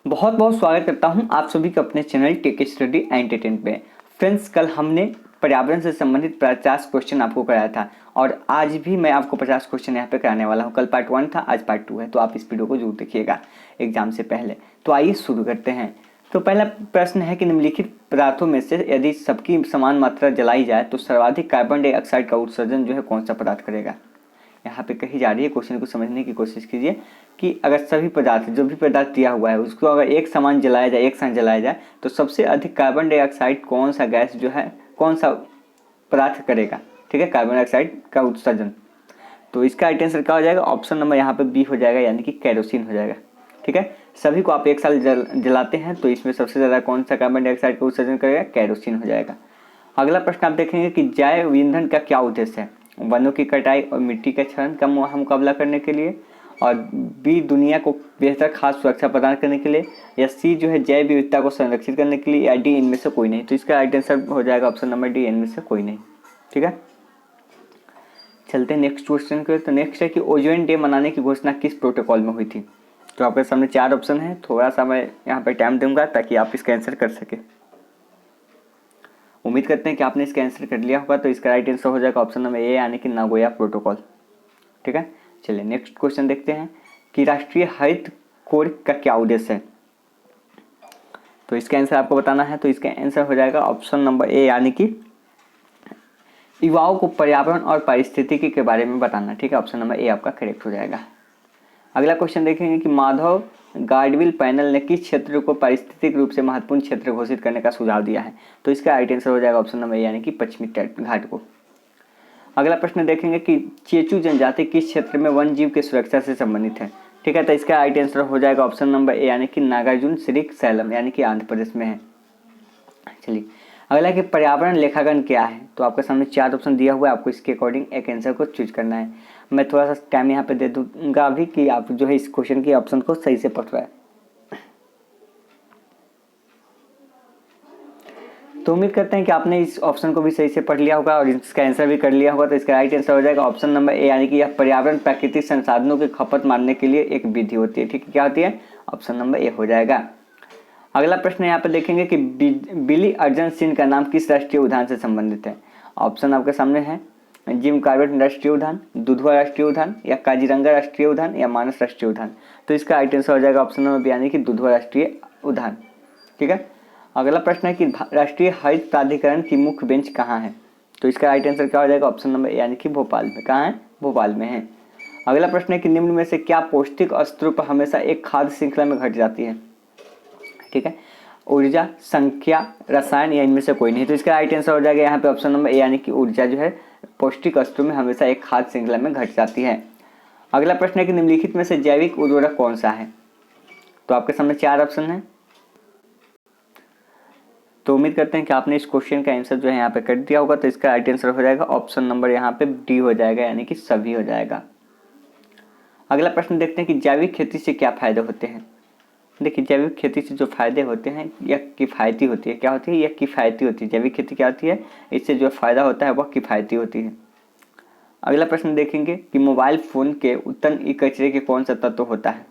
बहुत बहुत स्वागत करता हूं आप सभी का अपने चैनल टेक स्टडी एंटरटेनमेंट में। फ्रेंड्स, कल हमने पर्यावरण से संबंधित 50 क्वेश्चन आपको कराया था और आज भी मैं आपको 50 क्वेश्चन यहाँ पे कराने वाला हूँ। कल पार्ट 1 था, आज पार्ट 2 है, तो आप इस वीडियो को जरूर देखिएगा एग्जाम से पहले। तो आइए शुरू करते हैं। तो पहला प्रश्न है कि निम्नलिखित पदार्थों में से यदि सबकी समान मात्रा जलाई जाए तो सर्वाधिक कार्बन डाइऑक्साइड का उत्सर्जन जो है कौन सा पदार्थ करेगा। यहाँ पे कही जा रही है, क्वेश्चन को समझने की कोशिश कीजिए कि अगर सभी पदार्थ, जो भी पदार्थ दिया हुआ है उसको अगर एक साथ जलाया जाए तो सबसे अधिक कार्बन डाइऑक्साइड कौन सा गैस जो है, कौन सा पदार्थ करेगा। ठीक है, कार्बन डाइऑक्साइड का उत्सर्जन। तो इसका राइट आंसर क्या हो जाएगा, ऑप्शन नंबर यहाँ पे बी हो जाएगा, यानी कि केरोसिन हो जाएगा। ठीक है, सभी को आप एक साथ जलाते हैं तो इसमें सबसे ज़्यादा कौन सा कार्बन डाइऑक्साइड का उत्सर्जन करेगा, केरोसिन हो जाएगा। अगला प्रश्न आप देखेंगे कि जैव ईंधन का क्या उद्देश्य है। वनों की कटाई और मिट्टी के क्षरण का मुकाबला करने के लिए, और बी दुनिया को बेहतर खाद्य सुरक्षा प्रदान करने के लिए, या सी जो है जैव विविधता को संरक्षित करने के लिए, या डी इनमें से कोई नहीं। तो इसका राइट आंसर हो जाएगा ऑप्शन नंबर डी, इनमें से कोई नहीं। ठीक है, चलते हैं नेक्स्ट क्वेश्चन को। तो नेक्स्ट है कि ओजोन डे मनाने की घोषणा किस प्रोटोकॉल में हुई थी। तो आपके सामने 4 ऑप्शन है, थोड़ा सा मैं यहाँ पर टाइम दूंगा ताकि आप इसका आंसर कर सके। उम्मीद करते हैं कि आपने इसका आंसर कर लिया होगा। तो इसका राइट आंसर हो जाएगा ऑप्शन नंबर ए, यानी कि नागोया प्रोटोकॉल। ठीक है, चलिए नेक्स्ट क्वेश्चन देखते हैं कि राष्ट्रीय हरित कोर का क्या उद्देश्य है। तो इसका आंसर आपको बताना है। तो इसका आंसर हो जाएगा ऑप्शन नंबर ए, यानी कि युवाओं को पर्यावरण और पारिस्थितिकी के बारे में बताना। ठीक है, ऑप्शन नंबर ए आपका करेक्ट हो जाएगा। अगला क्वेश्चन देखेंगे कि माधव गाडविल पैनल ने किस क्षेत्र को पारिस्थितिक रूप से महत्वपूर्ण क्षेत्र घोषित करने का सुझाव दिया है। तो इसका राइट आंसर हो जाएगा ऑप्शन नंबर ए, यानी कि पश्चिमी तट घाट को। अगला प्रश्न देखेंगे कि चेचू जनजाति किस क्षेत्र में वन जीव की सुरक्षा से संबंधित है। ठीक है, तो इसका राइट आंसर हो जाएगा ऑप्शन नंबर ए, यानी कि नागार्जुन श्रीक सैलम, यानी कि आंध्र प्रदेश में है। चलिए अगला कि पर्यावरण लेखांकन क्या है। तो आपके सामने 4 ऑप्शन दिया हुआ है, आपको इसके अकॉर्डिंग एक आंसर को चूज करना है। मैं थोड़ा सा टाइम यहाँ पे दे दूंगा अभी कि आप जो है इस क्वेश्चन के ऑप्शन को सही से पढ़ पाए। तो उम्मीद करते हैं कि आपने इस ऑप्शन को भी सही से पढ़ लिया होगा और इसका आंसर भी कर लिया होगा। तो इसका राइट आंसर हो जाएगा ऑप्शन नंबर ए, यानी कि यह पर्यावरण प्राकृतिक संसाधनों की खपत मारने के लिए एक विधि होती है। ठीक है, क्या होती है, ऑप्शन नंबर ए हो जाएगा। अगला प्रश्न यहाँ पे देखेंगे कि बिली अर्जन सिंह का नाम किस राष्ट्रीय उद्यान से संबंधित है। ऑप्शन आपके सामने है, जिम कॉर्बेट राष्ट्रीय उद्यान, दुधवा राष्ट्रीय उद्यान, या काजीरंगा राष्ट्रीय उद्यान, या मानस राष्ट्रीय उद्यान। तो इसका राइट आंसर हो जाएगा ऑप्शन नंबर बी, यानी कि दुधवा राष्ट्रीय उद्यान। ठीक है, अगला प्रश्न है कि राष्ट्रीय हरित प्राधिकरण की मुख्य बेंच कहाँ है। तो इसका राइट आंसर क्या हो जाएगा ऑप्शन नंबर ए, यानी कि भोपाल में। कहाँ है, भोपाल में है। अगला प्रश्न है कि निम्न में से क्या पौष्टिक अस्त्रों हमेशा एक खाद्य श्रृंखला में घट जाती है। ठीक है, ऊर्जा, संख्या, रसायन, या इनमें से कोई नहीं। तो इसका राइट आंसर हो जाएगा यहाँ पे ऑप्शन नंबर ए, यानी कि ऊर्जा जो है पौष्टिक वस्तु में हमेशा एक खाद्य श्रृंखला में घट जाती है। अगला प्रश्न है कि निम्नलिखित में से जैविक उर्वरक कौन सा है। तो आपके सामने 4 ऑप्शन है। तो उम्मीद करते हैं कि आपने इस क्वेश्चन का आंसर जो है यहाँ पे कर दिया होगा। तो इसका राइट आंसर हो जाएगा ऑप्शन नंबर यहाँ पे डी हो जाएगा, यानी कि सभी हो जाएगा। अगला प्रश्न देखते हैं कि जैविक खेती से क्या फायदे होते हैं। देखिए, जैविक खेती से जो फायदे होते हैं यह किफ़ायती होती है। क्या होती है, यह किफ़ायती होती है। जैविक खेती क्या होती है, इससे जो फ़ायदा होता है वह किफ़ायती होती है। अगला प्रश्न देखेंगे कि मोबाइल फ़ोन के उत्पन्न ई कचरे के कौन सा तत्व होता है।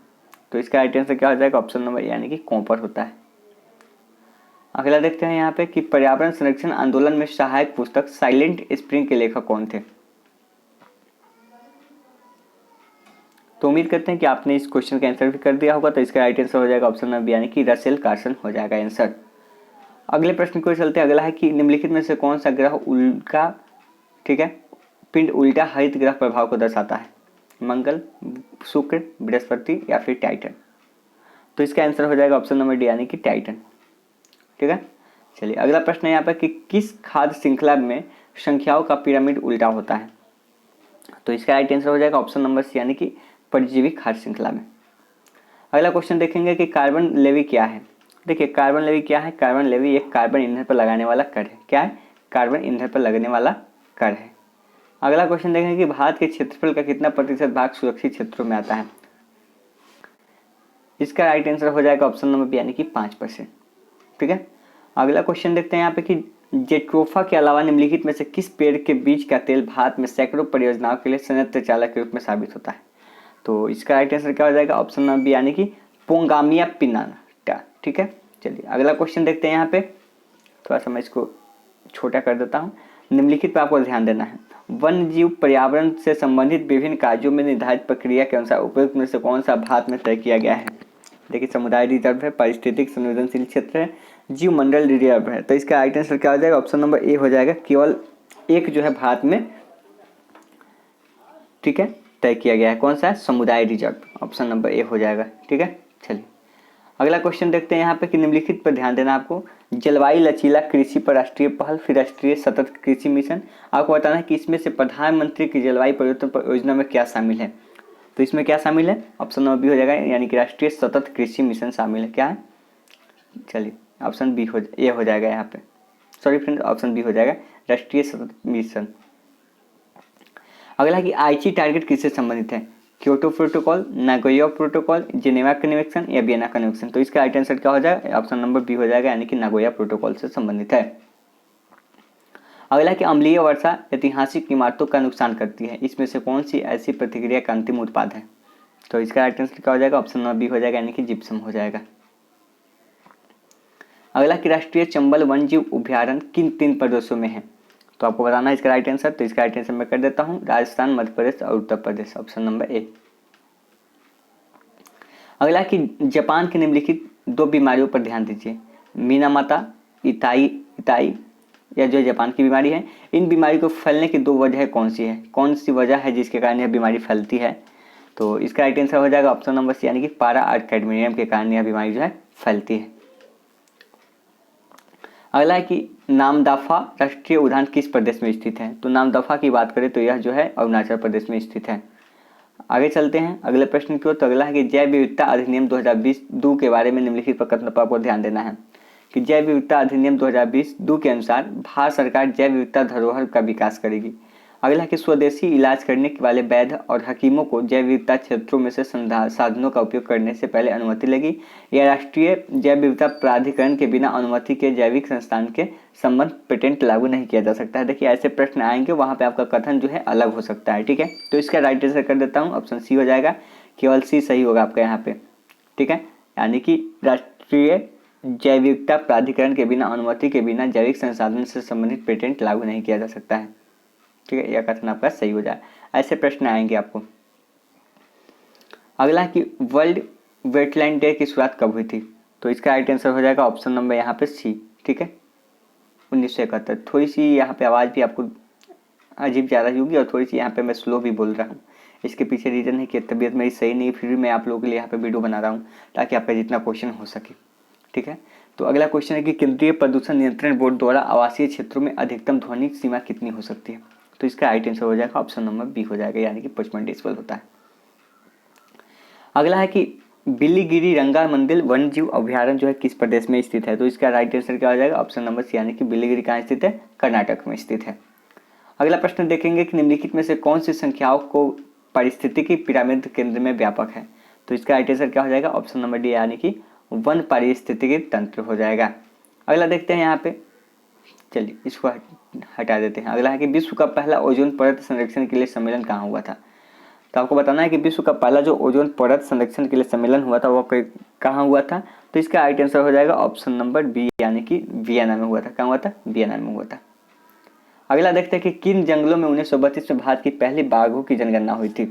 तो इसका राइट आंसर क्या हो जाएगा ऑप्शन नंबर, यानी कि कॉपर होता है। अगला देखते हैं यहाँ पे कि पर्यावरण संरक्षण आंदोलन में सहायक पुस्तक साइलेंट स्प्रिंग के लेखक कौन थे। तो उम्मीद करते हैं कि आपने इस क्वेश्चन का आंसर भी कर दिया होगा। तो इसका राइट आंसर हो जाएगा ऑप्शन नंबर, यानी कि रसेल कार्सन हो जाएगा आंसर। अगले प्रश्न को चलते हैं। अगला है कि निम्नलिखित में से कौन सा ग्रह उल्टा, ठीक है, पिंड उल्टा हरित ग्रह प्रभाव को दर्शाता है। मंगल, शुक्र, बृहस्पति, या फिर टाइटन। तो इसका आंसर हो जाएगा ऑप्शन नंबर डी, यानी कि टाइटन। ठीक है, चलिए अगला प्रश्न है यहाँ पर कि किस खाद्य श्रृंखला में संख्याओं का पिरामिड उल्टा होता है। तो इसका राइट आंसर हो जाएगा ऑप्शन नंबर सी, यानी कि परजीवी खाद्य श्रृंखला में। अगला क्वेश्चन देखेंगे कि कार्बन लेवी क्या है। देखिए, कार्बन लेवी क्या है, कार्बन लेवी एक कार्बन ईंधन पर लगाने वाला कर है। क्या है, कार्बन ईंधन पर लगने वाला कर है। अगला क्वेश्चन देखेंगे कि भारत के क्षेत्रफल का कितना प्रतिशत भाग सुरक्षित क्षेत्रों में आता है। इसका राइट आंसर हो जाएगा ऑप्शन नंबर बी, यानी कि 5%। ठीक है, अगला क्वेश्चन देखते हैं यहाँ पे कि जेट्रोफा के अलावा निम्नलिखित में से किस पेड़ के बीज का तेल भारत में सैकड़ों परियोजनाओं के लिए संयंत्र चालक के रूप में साबित होता है। तो इसका राइट आंसर क्या हो जाएगा ऑप्शन नंबर बी, यानी कि पोंगामिया पिनाना। डेल्टा। ठीक है, चलिए अगला क्वेश्चन देखते हैं। यहाँ पे थोड़ा सा मैं इसको छोटा कर देता हूँ। निम्नलिखित पर आपको ध्यान देना है। वन्य जीव पर्यावरण से संबंधित विभिन्न कार्यों में निर्धारित प्रक्रिया के अनुसार उपयुक्त में से कौन सा भारत में तय किया गया है? देखिए, समुदाय रिजर्व है, पारिस्थितिक संवेदनशील क्षेत्र है, जीव मंडल रिजर्व है। तो इसका राइट आंसर क्या हो जाएगा? ऑप्शन नंबर ए हो जाएगा। केवल एक जो है भारत में, ठीक है, तय किया गया है। कौन सा है? समुदाय रिजर्व। ऑप्शन नंबर ए हो जाएगा। ठीक है, चलिए अगला क्वेश्चन देखते हैं यहाँ पे कि निम्नलिखित पर ध्यान देना आपको। जलवायु लचीला कृषि पर राष्ट्रीय पहल, फिर राष्ट्रीय सतत कृषि मिशन। आपको बताना है कि इसमें से प्रधानमंत्री की जलवायु परिवर्तन परियोजना में क्या शामिल है। तो इसमें क्या शामिल है? ऑप्शन नंबर बी हो जाएगा, यानी कि राष्ट्रीय सतत कृषि मिशन शामिल है। क्या है? चलिए ऑप्शन बी ए हो जाएगा यहाँ पे। सॉरी फ्रेंड, ऑप्शन बी हो जाएगा, राष्ट्रीय सतत मिशन। अगला कि आईची टारगेट किससे संबंधित है? Kyoto protocol, Nagoya protocol, Geneva convention या वियना कन्वेंशन। तो इसका राइट आंसर क्या हो जाएगा? ऑप्शन नंबर बी हो जाएगा, यानी कि नागोया प्रोटोकॉल से संबंधित है। अगला कि अम्लीय वर्षा ऐतिहासिक इमारतों का नुकसान करती है। इसमें से कौन सी ऐसी प्रतिक्रिया का अंतिम उत्पाद है? तो इसका राइट आंसर क्या हो जाएगा? ऑप्शन नंबर बी हो जाएगा, यानी कि जिप्सम हो जाएगा। अगला कि राष्ट्रीय चंबल वन्यजीव अभ्यारण्य किन 3 प्रदेशों में है? तो आपको बताना है इसका राइट आंसर। तो इसका राइट आंसर मैं कर देता हूँ, राजस्थान, मध्य प्रदेश और Uttar Pradesh. Option number A. अगला कि जापान की निम्नलिखित 2 बीमारियों पर ध्यान दीजिए। मीनामाता इताई या जो जापान की बीमारी है, इन बीमारी को फैलने की 2 वजह कौन सी है? कौन सी वजह है जिसके कारण यह बीमारी फैलती है? तो इसका राइट आंसर हो जाएगा ऑप्शन नंबर सी, यानी कि पारा आर्कैडमिनियम के कारण यह बीमारी जो है फैलती है। अगला है कि नामदफा राष्ट्रीय उद्यान किस प्रदेश में स्थित है? तो नामदफा की बात करें तो यह जो है अरुणाचल प्रदेश में स्थित है। आगे चलते हैं अगले प्रश्न की ओर। तो अगला है कि जैव विविधता अधिनियम 2020 के बारे में निम्नलिखित प्रकरण पर आपको ध्यान देना है कि जैव विविधता अधिनियम 2020 के अनुसार भारत सरकार जैव विविधता धरोहर का विकास करेगी। अगला है कि स्वदेशी इलाज करने वाले वैद्य और हकीमों को जैव विविधता क्षेत्रों में से साधनों का उपयोग करने से पहले अनुमति लेगी या राष्ट्रीय जैव विविधता प्राधिकरण के बिना अनुमति के जैविक संस्थान के संबंध पेटेंट लागू नहीं किया जा सकता है। देखिए ऐसे प्रश्न आएंगे, वहाँ पे आपका कथन जो है अलग हो सकता है। ठीक है, तो इसका राइट आंसर कर देता हूँ, ऑप्शन सी हो जाएगा। केवल सी सही होगा आपका यहाँ पे। ठीक है, यानी कि राष्ट्रीय जैव विविधता प्राधिकरण के बिना अनुमति के बिना जैविक संसाधन से संबंधित पेटेंट लागू नहीं किया जा सकता है। ठीक है, यह कथन आपका सही हो जाए। ऐसे प्रश्न आएंगे आपको। अगला कि वर्ल्ड वेटलैंड डे की शुरुआत कब हुई थी? तो इसका राइट आंसर हो जाएगा ऑप्शन नंबर यहाँ पे सी। ठीक है, 1971। थोड़ी सी यहाँ पे आवाज़ भी आपको अजीब ज़्यादा होगी और थोड़ी सी यहाँ पे मैं स्लो भी बोल रहा हूँ। इसके पीछे रीज़न है कि तबीयत मेरी सही नहीं, फिर भी मैं आप लोगों के लिए यहाँ पे वीडियो बना रहा हूँ ताकि आपका जितना क्वेश्चन हो सके। ठीक है, तो अगला क्वेश्चन है कि केंद्रीय प्रदूषण नियंत्रण बोर्ड द्वारा आवासीय क्षेत्रों में अधिकतम ध्वनि सीमा कितनी हो सकती है? तो इसका राइट आंसर हो जाएगा ऑप्शन नंबर बी हो जाएगा, यानी कि 55 डेसिबल होता है। अगला है कि बिलीगिरी रंगा मंदिर वन्यजीव अभ्यारण्य जो है किस प्रदेश में स्थित है? तो इसका राइट आंसर क्या हो जाएगा? ऑप्शन नंबर सी, यानी कि बिलीगिरी कहाँ स्थित है? कर्नाटक में स्थित है। अगला प्रश्न देखेंगे कि निम्नलिखित में से कौन सी संख्याओं को पारिस्थितिकी पिरामिड केंद्र में व्यापक है? तो इसका राइट आंसर क्या हो जाएगा? ऑप्शन नंबर डी, यानी कि वन पारिस्थितिकी तंत्र हो जाएगा। अगला देखते हैं यहाँ पे, चलिए इसको हटा देते हैं। अगला है कि विश्व का पहला ओजोन परत संरक्षण के लिए सम्मेलन कहाँ हुआ था? तो आपको बताना है कि विश्व का पहला जो ओजोन परत संरक्षण के लिए सम्मेलन हुआ था वो कहाँ हुआ था? तो इसका राइट आंसर हो जाएगा ऑप्शन नंबर बी, यानी कि वियना में हुआ था। कहाँ हुआ था? वियना में हुआ था। अगला देखते हैं कि किन जंगलों में 1932 में भारत की पहली बाघों की जनगणना हुई थी?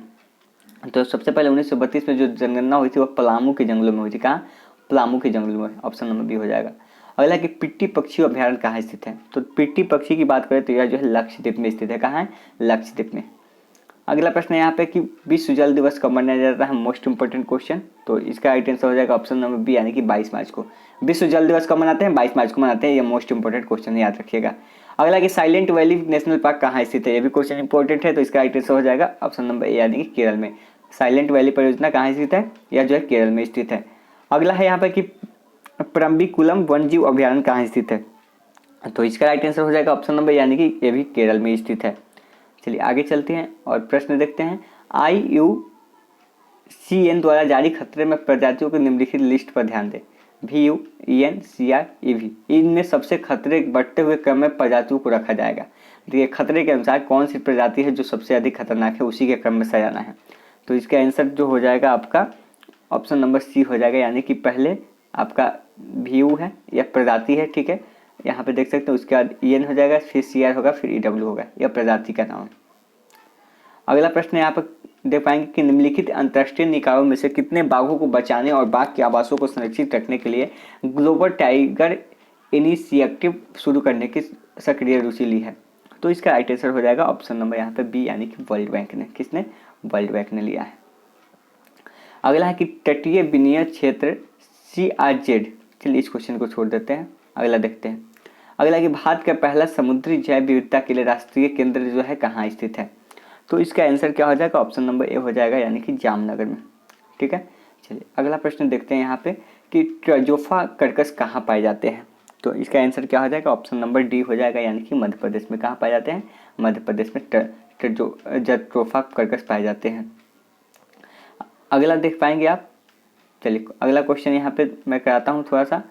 तो सबसे पहले 1932 में जो जनगणना हुई थी वो पलामू के जंगलों में हुई थी। कहाँ? पलामू के जंगलों में। ऑप्शन नंबर बी हो जाएगा। अगला कि पिट्टी पक्षी अभ्यारण्य कहाँ स्थित है? तो पिट्टी पक्षी की बात करें तो यह जो है लक्षद्वीप में स्थित है। कहाँ है? लक्षद्वीप में। अगला प्रश्न है यहाँ पे कि विश्व जल दिवस कब मनाया जाता है? Most important question. तो इसका राइट आंसर हो जाएगा ऑप्शन नंबर बी, यानी कि 22 मार्च को। विश्व जल दिवस कब मनाते हैं? 22 मार्च को मनाते हैं। ये मोस्ट इंपोर्टेंट क्वेश्चन याद रखिएगा। अगला कि साइलेंट वैली नेशनल पार्क कहाँ स्थित है? ये भी क्वेश्चन इंपॉर्टेंट है। तो इसका राइट आंसर हो जाएगा ऑप्शन नंबर ए, यानी कि केरल में। साइलेंट वैली परियोजना कहाँ स्थित है? यह जो है केरल में स्थित है। अगला है यहाँ पर कि परम्बिकुलम वन्यजीव अभ्यारण्य कहाँ स्थित है? तो इसका राइट आंसर हो जाएगा ऑप्शन नंबर, यानी कि ये भी केरल में स्थित है। चलिए आगे चलते हैं और प्रश्न देखते हैं। IUCN द्वारा जारी खतरे में प्रजातियों की निम्नलिखित लिस्ट पर ध्यान दें। VUEN CR EV, इनमें सबसे खतरे बढ़ते हुए क्रम में प्रजातियों को रखा जाएगा। देखिए खतरे के अनुसार कौन सी प्रजाति है जो सबसे अधिक खतरनाक है, उसी के क्रम में सजाना है। तो इसका आंसर जो हो जाएगा आपका ऑप्शन नंबर सी हो जाएगा, यानी कि पहले आपका व्यू है या प्रजाति है, ठीक है, यहाँ पे देख सकते हैं। उसके बाद EN हो जाएगा, फिर CR होगा, फिर EW होगा, यह प्रजाति का नाम है। अगला प्रश्न यहाँ पर देख पाएंगे कि निम्नलिखित अंतर्राष्ट्रीय निकायों में से कितने बाघों को बचाने और बाघ के आवासों को संरक्षित रखने के लिए ग्लोबल टाइगर इनिशिएटिव शुरू करने की सक्रिय रुचि ली है? तो इसका राइट आंसर हो जाएगा ऑप्शन नंबर यहाँ पे बी, यानी कि वर्ल्ड बैंक ने। किसने? वर्ल्ड बैंक ने लिया है। अगला है कि तटीय विनियम क्षेत्र CRZ। चलिए इस क्वेश्चन को छोड़ देते हैं, अगला देखते हैं। अगला है कि भारत का पहला समुद्री जैव विविधता के लिए राष्ट्रीय केंद्र जो है कहाँ स्थित है? तो इसका आंसर क्या हो जाएगा? ऑप्शन नंबर ए हो जाएगा, यानी कि जामनगर में। ठीक है, चलिए अगला प्रश्न देखते हैं यहाँ पे कि ट्रजोफा कर्कस कहाँ पाए जाते हैं? तो इसका आंसर क्या हो जाएगा? ऑप्शन नंबर डी हो जाएगा, यानी कि मध्य प्रदेश में। कहाँ पाए जाते हैं? मध्य प्रदेश में ट्रजोफा कर्कस पाए जाते हैं। अगला देख पाएंगे आप। चलिए अगला क्वेश्चन यहाँ पे मैं कराता हूँ थोड़ा सा।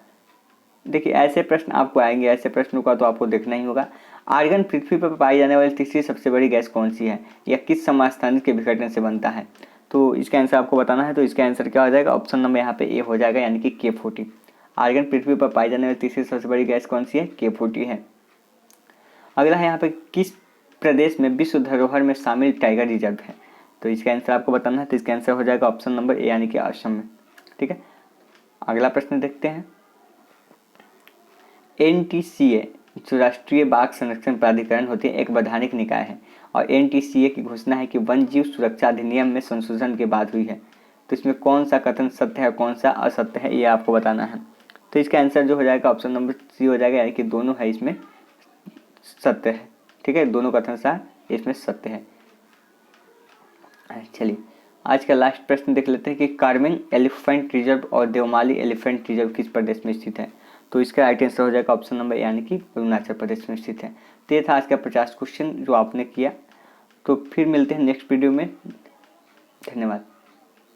देखिए ऐसे प्रश्न आपको आएंगे, ऐसे प्रश्नों का तो आपको देखना ही होगा। आर्गन पृथ्वी पर पाई जाने वाली तीसरी सबसे बड़ी गैस कौन सी है, या किस समस्थानिक के विघटन से बनता है? तो इसका आंसर आपको बताना है। तो इसका आंसर क्या हो जाएगा? ऑप्शन नंबर यहाँ पे ए हो जाएगा, यानी कि K40। आर्गन पृथ्वी पर पाई जाने वाली तीसरी सबसे बड़ी गैस कौन सी है? K40 है। अगला है यहाँ पे किस प्रदेश में विश्व धरोहर में शामिल टाइगर रिजर्व है? तो इसका आंसर आपको बताना है। तो इसका आंसर हो जाएगा ऑप्शन नंबर ए, यानी कि असम में। ठीक है, अगला प्रश्न देखते हैं। NTCA जो राष्ट्रीय बाघ संरक्षण प्राधिकरण होती है, एक वैधानिक निकाय है, और NTCA की घोषणा है कि वन जीव सुरक्षा अधिनियम में संशोधन के बाद हुई है। तो इसमें कौन सा कथन सत्य है, कौन सा असत्य है, ये आपको बताना है। तो इसका आंसर जो हो जाएगा ऑप्शन नंबर सी हो जाएगा, यानी कि दोनों है इसमें सत्य है। ठीक है, दोनों कथन सा इसमें सत्य है। चलिए आज का लास्ट प्रश्न देख लेते हैं कि कार्मेन एलिफेंट रिजर्व और देवमाली एलिफेंट रिजर्व किस प्रदेश में स्थित है? तो इसका राइट आंसर हो जाएगा ऑप्शन नंबर, यानी कि अरुणाचल प्रदेश में स्थित है। तो ये था आज का 50 क्वेश्चन जो आपने किया। तो फिर मिलते हैं नेक्स्ट वीडियो में। धन्यवाद।